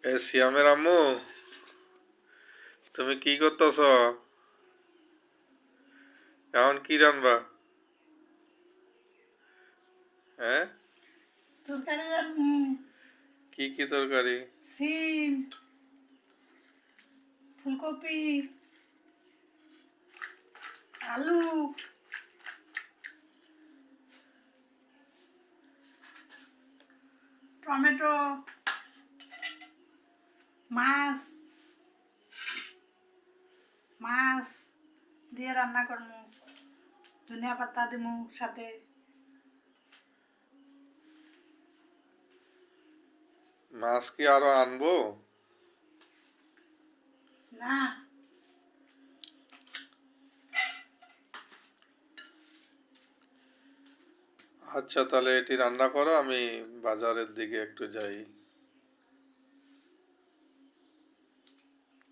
শিয়ামের আম্মু, তুমি কি করতেছ? এখন কি রান্না? হ্যাঁ, তরকারি রান্না। কি কি তরকারি? সিম, ফুলকপি, আলু, টমেটো, মাছ মাছ দিয়ে রান্না করমু। ধনিয়া পাতা দিমু সাথে। মাছ কি আরো আনবো? না, আচ্ছা, তাহলে এটি রান্না করো, আমি বাজারের দিকে একটু যাই।